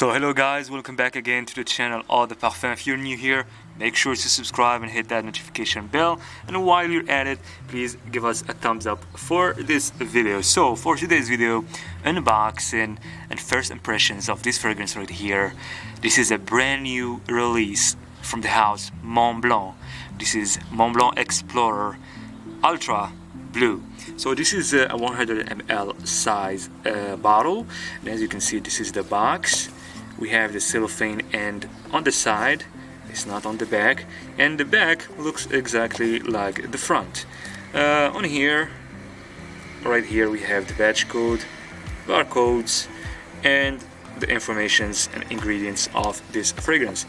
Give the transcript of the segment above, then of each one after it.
So hello guys, welcome back again to the channel All the Parfum. If you're new here, make sure to subscribe and hit that notification bell, and while you're at it, please give us a thumbs up for this video. So for today's video, unboxing and first impressions of this fragrance right here. This is a brand new release from the house Mont Blanc. This is Mont Blanc Explorer Ultra Blue. So this is a 100 ml size bottle, and as you can see, this is the box. We have the cellophane and on the side, it's not on the back, and the back looks exactly like the front. On here, right here, we have the batch code, barcodes, and the informations and ingredients of this fragrance,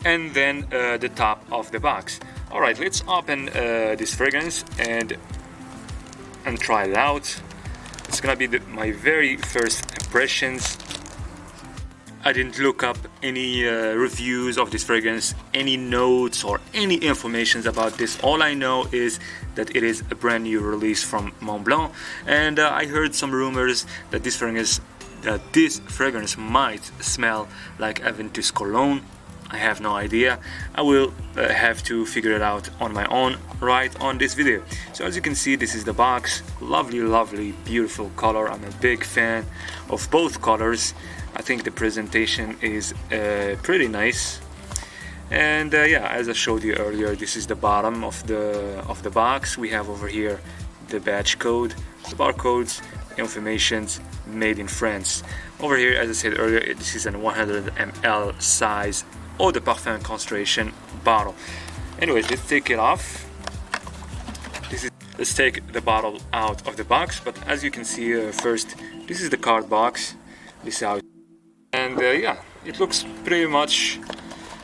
and then the top of the box. Alright, let's open this fragrance and try it out. It's gonna be my very first impressions. I didn't look up any reviews of this fragrance, any notes or any information about this. All I know is that it is a brand new release from Mont Blanc, and I heard some rumors that this fragrance might smell like Aventus Cologne. I have no idea. I will have to figure it out on my own right on this video. So as you can see, this is the box. Lovely, beautiful color. I'm a big fan of both colors. I think the presentation is pretty nice. And yeah, as I showed you earlier, this is the bottom of the box. We have over here the batch code, the barcodes, informations, made in France. Over here, as I said earlier, this is a 100 ml size Eau de Parfum concentration bottle. Anyways, let's take it off. Let's take the bottle out of the box. But as you can see, first, this is the card box. This is how, and yeah, it looks pretty much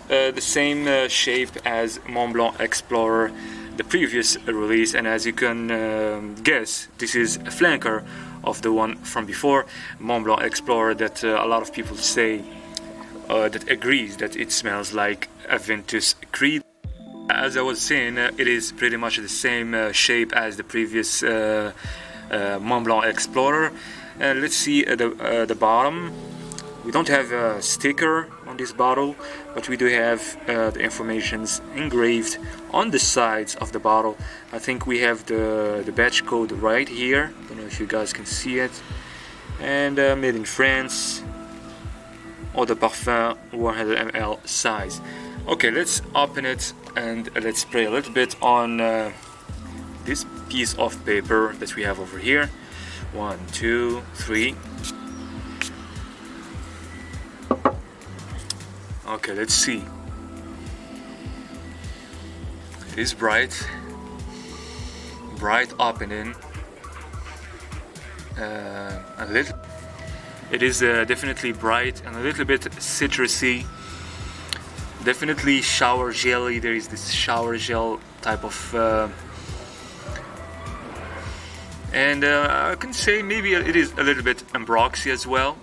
the same shape as Mont Blanc Explorer, the previous release. And as you can guess, this is a flanker of the one from before, Mont Blanc Explorer, that a lot of people say that agrees that it smells like Aventus Creed. As I was saying, it is pretty much the same shape as the previous Mont Blanc Explorer. Let's see the bottom. We don't have a sticker on this bottle, but we do have the informations engraved on the sides of the bottle. I think we have the batch code right here. I don't know if you guys can see it. And made in France. Eau de Parfum 100 ml size. Okay, let's open it and let's spray a little bit on this piece of paper that we have over here. 1, 2, 3. Okay, let's see. It is bright opening. A little. It is definitely bright and a little bit citrusy. Definitely shower jelly. There is this shower gel type of, and I can say maybe it is a little bit ambroxy as well.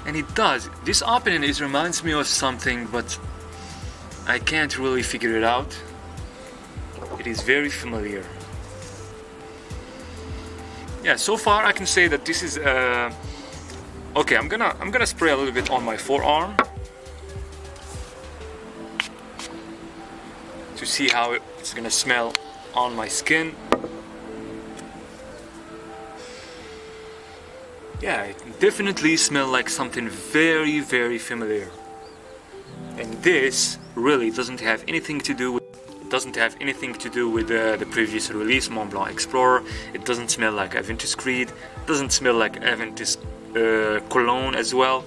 And it does. This opening reminds me of something, but I can't really figure it out. It is very familiar. Yeah, so far I can say that this is okay. I'm gonna spray a little bit on my forearm to see how it's gonna smell on my skin. Yeah, it definitely smells like something very familiar. And this really doesn't have anything to do with the previous release, Mont Blanc Explorer. It doesn't smell like Aventus Creed. It doesn't smell like Aventus Cologne as well.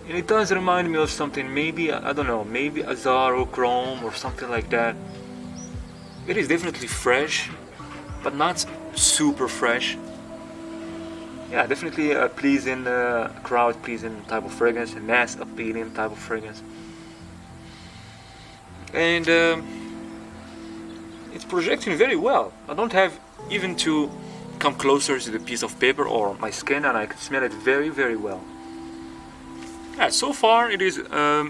And it does remind me of something, maybe, I don't know, maybe Azzaro Chrome or something like that. It is definitely fresh, but not super fresh. Yeah, definitely a pleasing, crowd pleasing type of fragrance, a mass appealing type of fragrance. And it's projecting very well. I don't have even to come closer to the piece of paper or my skin, and I can smell it very well. Yeah, so far it is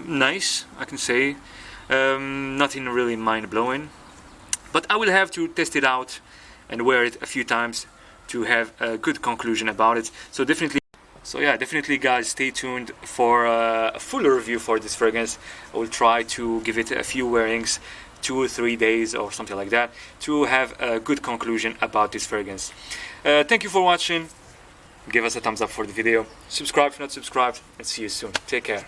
nice, I can say. Nothing really mind-blowing, but I will have to test it out and wear it a few times to have a good conclusion about it. So So yeah, definitely guys, stay tuned for a fuller review for this fragrance. I will try to give it a few wearings, 2 or 3 days or something like that, to have a good conclusion about this fragrance. Thank you for watching. Give us a thumbs up for the video. Subscribe if not subscribed, and see you soon. Take care.